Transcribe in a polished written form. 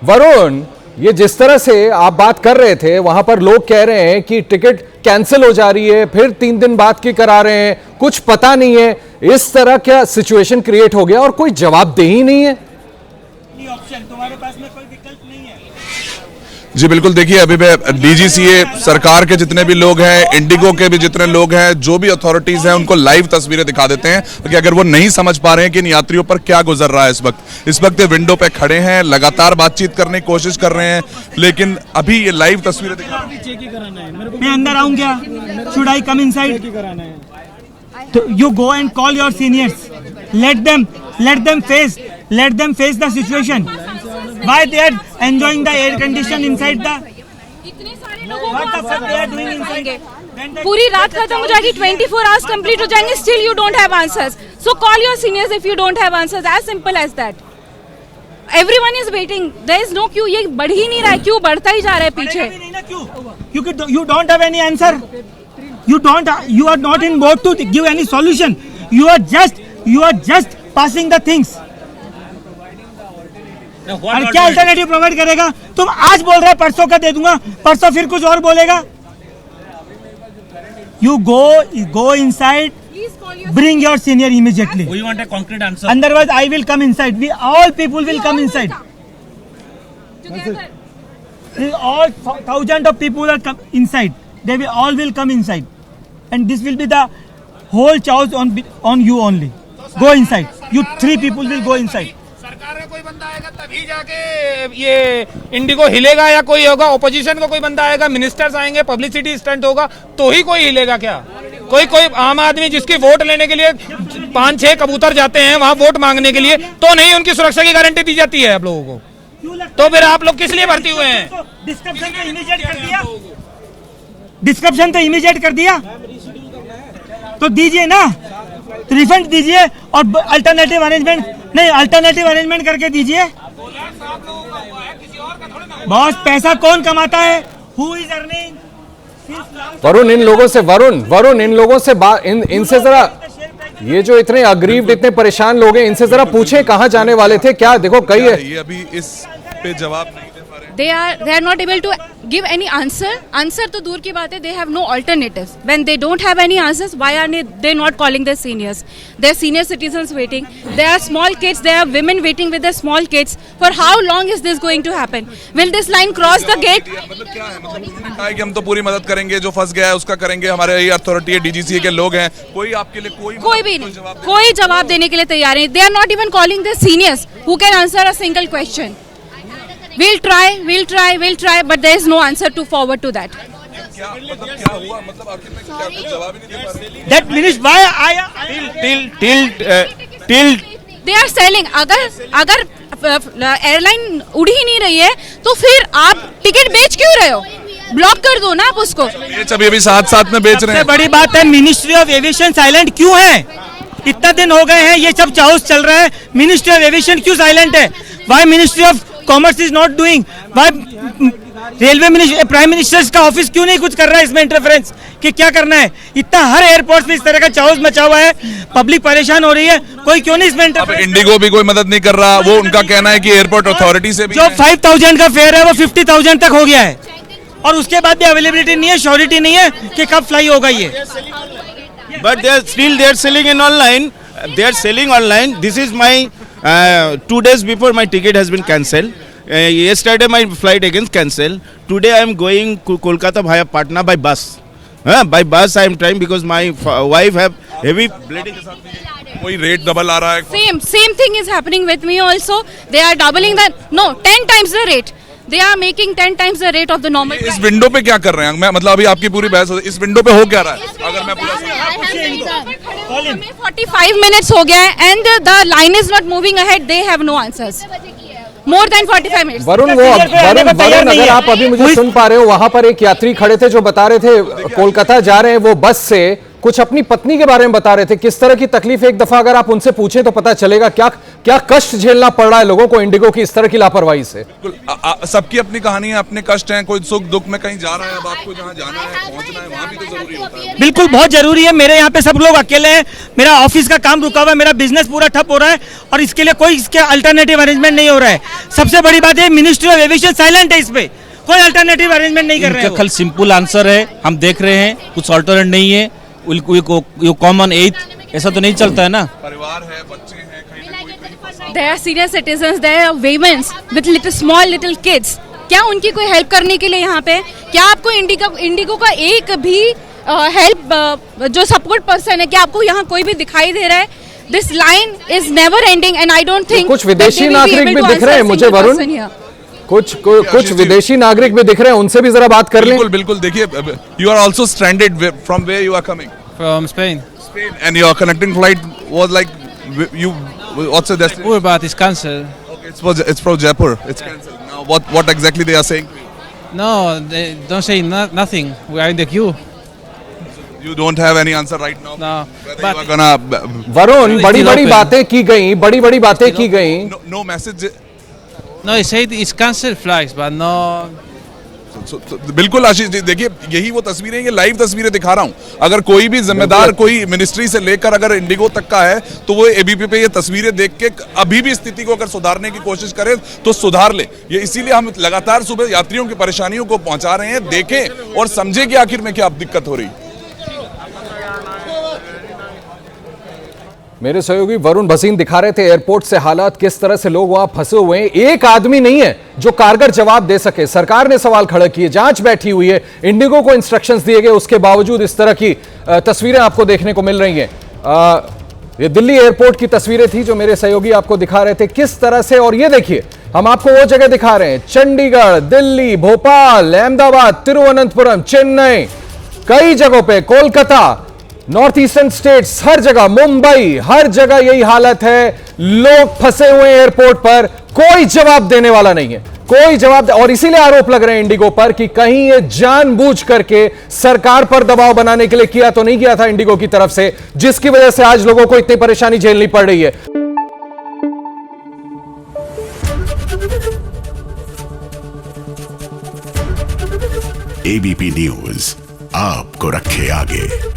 वरुण, ये जिस तरह से आप बात कर रहे थे, वहां पर लोग कह रहे हैं कि टिकट कैंसिल हो जा रही है, फिर 3 दिन बाद की करा रहे हैं, कुछ पता नहीं है। इस तरह क्या सिचुएशन क्रिएट हो गया और कोई जवाबदेही नहीं है। ऑप्शन तुम्हारे पास में कोई विकल्प नहीं है। जी बिल्कुल, देखिए अभी डीजीसीए सरकार के जितने भी लोग हैं, इंडिगो के भी जितने लोग हैं, जो भी अथॉरिटीज हैं, उनको लाइव तस्वीरें दिखा देते हैं कि अगर वो नहीं समझ पा रहे हैं कि इन यात्रियों पर क्या गुजर रहा है इस वक्त ये विंडो पे खड़े हैं, लगातार बातचीत करने की कोशिश कर रहे हैं, लेकिन अभी ये लाइव तस्वीरें दिखा। मैं अंदर आऊं क्या? Should I come inside? तो you go and call your seniors, let them face the situation. Why they are enjoying the air condition inside the? इतने सारे लोगों What the fuck they are doing inside? पूरी रात खत्म हो जाएगी, 24 hours complete हो जाएंगे, still you don't have answers. So call your seniors if you don't have answers, as simple as that. Everyone is waiting, there is no queue. ये बढ़ ही नहीं रहा है, क्यों बढ़ता ही जा रहा है पीछे? क्योंकि you don't have any answer. You are not in board to give any solution. You are just passing the things. और क्या अल्टरनेटिव प्रोवाइड करेगा? तुम आज बोल रहे परसों का दे दूंगा, परसों फिर कुछ और बोलेगा. You go inside. Bring your senior immediately. We want a concrete answer. Otherwise, I will come inside. All people will come inside. All thousands of people are come inside. They will all come inside, and this will be the whole chaos on you only. Go inside. You 3 people will go inside. सरकार का कोई बंदा आएगा तभी जाके ये Indigo हिलेगा या कोई होगा? ओपोजिशन का कोई बंदा आएगा, मिनिस्टर्स आएंगे, पब्लिसिटी स्टंट होगा तो ही कोई हिलेगा क्या? कोई आम आदमी जिसकी वोट लेने के लिए 5-6 कबूतर जाते हैं वहां वोट मांगने के लिए, तो नहीं उनकी सुरक्षा की गारंटी दी जाती है आप लोगों को? तो फिर आप लोग किस लिए भर्ती हुए हैं? डिस्क्रिप्शन तो इमीडिएट कर दिया. डिस्क्रिप्शन तो इमीडिएट कर दिया, तो दीजिए ना, तो रिफंड दीजिए और अल्टरनेटिव अरेंजमेंट करके दीजिए. बॉस, पैसा कौन कमाता है? Who is earning? वरुण, इन लोगों से इनसे जरा, ये जो इतने अग्रीव्ड, इतने परेशान लोग हैं, इनसे जरा पूछे कहां जाने वाले थे. क्या देखो, कई ये अभी इस पे जवाब नहीं दे पा रहे. they are not able to give any answer तो दूर की बात है, they have no alternatives. When they don't have any answers, why are they not calling their seniors? There are senior citizens waiting, there are small kids, there are women waiting with their small kids. For how long is this going to happen? Will this line cross the gate? मतलब क्या है, मतलब उन्होंने कहा है कि हम तो पूरी मदद करेंगे, जो फंस गया है उसका करेंगे, हमारे ये अथॉरिटी है, डीजीसीए के लोग हैं, कोई आपके लिए कोई भी नहीं, कोई जवाब देने के लिए तैयार नहीं. They are not even calling their seniors who can answer a single question. We'll try, but there is no answer to forward to that. क्या हुआ? मतलब आखिर में क्या कुछ जवाब ही नहीं दे पा रहे. That means why till They are selling. अगर एयरलाइन उड़ ही नहीं रही है तो फिर आप टिकट बेच क्यों रहे हो? ब्लॉक कर दो ना आप उसको. अभी साथ में बेच रहे हैं. सबसे बड़ी बात है, मिनिस्ट्री ऑफ एविएशन साइलेंट क्यों है? इतना दिन हो गए हैं, ये सब चाउस चल रहा है, मिनिस्ट्री ऑफ एविएशन क्यों साइलेंट है? Why ministry of commerce is not doing? Why railway minister, prime ministers का ऑफिस क्यों नहीं कुछ कर रहा है इसमें इंटरफेरेंस कि क्या करना है? इतना हर एयरपोर्ट में इस तरह का चाउस मचा हुआ है, पब्लिक परेशान हो रही है, कोई क्यों नहीं इसमें इंटरफेरेंस? इंडिगो भी कोई मदद नहीं कर रहा. वो उनका कहना है कि एयरपोर्ट अथॉरिटी से भी जो 5000 का फेयर है वो 50,000 तक हो गया है, और उसके बाद भी अवेलेबिलिटी नहीं है, श्योरिटी नहीं है कि कब फ्लाई होगा ये. But they are selling in online. They are selling online. This is my 2 days before my ticket has been cancelled. Yesterday my flight again cancelled. Today I am going to Kolkata via Patna by bus. By bus I am trying because my wife have heavy bleeding. कोई rate double आ रहा है. Same thing is happening with me also. They are doubling 10 times the rate. They are making 10 times the rate of the normal. इस window पे क्या कर रहे हैं? मैं मतलब अभी आपकी पूरी बहस हो, इस विंडो पे हो क्या रहा है? अगर मैं पूरा हमें 45 minutes हो गया है and the line is not moving ahead. They have no answers. More than 45 minutes. Varun, अगर आप अभी मुझे सुन पा रहे हो, वहां पर एक यात्री खड़े थे जो बता रहे थे कोलकाता जा रहे हैं वो बस से, कुछ अपनी पत्नी के बारे में बता रहे थे। किस तरह की तकलीफ, एक दफा अगर आप उनसे पूछें तो पता चलेगा क्या क्या कष्ट झेलना पड़ रहा है लोगों को इंडिगो की इस तरह की लापरवाही से। सबकी अपनी कहानी है, अपने कष्ट हैं, कोई सुख दुख में कहीं जा रहा है, अब आपको जहां जाना है पहुंचना है वहां भी तो जरूरी होता है। बिल्कुल बहुत जरूरी है। मेरे यहाँ पे सब लोग अकेले हैं, मेरा ऑफिस का काम रुका हुआ है, मेरा बिजनेस पूरा ठप हो रहा है और इसके लिए कोई इसके अल्टरनेटिव अरेंजमेंट नहीं हो रहा है। सबसे बड़ी बात है मिनिस्ट्री ऑफ एविएशन साइलेंट है, इस पे कोई अल्टरनेटिव अरेंजमेंट नहीं कर रहे हैं। कल सिंपल आंसर है, हम देख रहे हैं कुछ अल्टरनेट नहीं है। कॉमन एथ ऐसा तो नहीं चलता है ना। परिवार है, बच्चे हैं, कहीं ना कोई There are senior citizens, there are women with small little kids. क्या उनकी कोई हेल्प करने के लिए यहाँ पे, क्या आपको इंडिगो का एक भी हेल्प जो सपोर्ट पर्सन है, क्या आपको यहाँ कोई भी दिखाई दे रहा है? This line is never ending and I don't think कुछ विदेशी नागरिक भी दिख रहे हैं मुझे वरुण, कुछ विदेशी नागरिक भी दिख रहे हैं, उनसे भी जरा बात कर लें। बिल्कुल बिल्कुल, देखिए you are also stranded from where you are coming From Spain. and your connecting flight was like you what's the destination? Urabat is cancelled. Okay, it's from Jaipur, it's cancelled now. What exactly they are saying? No, they don't say nothing. We are in the queue. You don't have any answer right now. No, Whether but you are gonna Varun, बड़ी बड़ी open. बातें की गई, बड़ी बड़ी बातें की गई। no message. no, they said it's cancelled flights, but no. बिल्कुल आशीष जी, देखिए यही वो तस्वीरें, ये लाइव तस्वीरें दिखा रहा हूं। अगर कोई भी जिम्मेदार कोई मिनिस्ट्री से लेकर अगर इंडिगो तक का है तो वो एबीपी पे ये तस्वीरें देख के अभी भी स्थिति को अगर सुधारने की कोशिश करे तो सुधार ले। ये इसीलिए हम लगातार सुबह यात्रियों की परेशानियों को पहुंचा रहे हैं, देखें और समझे कि आखिर में क्या दिक्कत हो रही। मेरे सहयोगी वरुण भसीन दिखा रहे थे एयरपोर्ट से हालात, किस तरह से लोग वहां फंसे हुए हैं। एक आदमी नहीं है जो कारगर जवाब दे सके। सरकार ने सवाल खड़े किए, जांच बैठी हुई है, इंडिगो को इंस्ट्रक्शंस दिए गए, उसके बावजूद इस तरह की तस्वीरें आपको देखने को मिल रही हैं। ये दिल्ली एयरपोर्ट की तस्वीरें थी जो मेरे सहयोगी आपको दिखा रहे थे किस तरह से। और ये देखिए, हम आपको वो जगह दिखा रहे हैं, चंडीगढ़, दिल्ली, भोपाल, अहमदाबाद, तिरुवनंतपुरम, चेन्नई, कई जगहों पे, कोलकाता, नॉर्थ ईस्टर्न स्टेट्स, हर जगह, मुंबई, हर जगह यही हालत है। लोग फंसे हुए एयरपोर्ट पर, कोई जवाब देने वाला नहीं है, कोई जवाब। और इसीलिए आरोप लग रहे हैं इंडिगो पर कि कहीं ये जानबूझ करके सरकार पर दबाव बनाने के लिए किया तो नहीं किया था इंडिगो की तरफ से, जिसकी वजह से आज लोगों को इतनी परेशानी झेलनी पड़ रही है। एबीपी न्यूज आपको रखे आगे।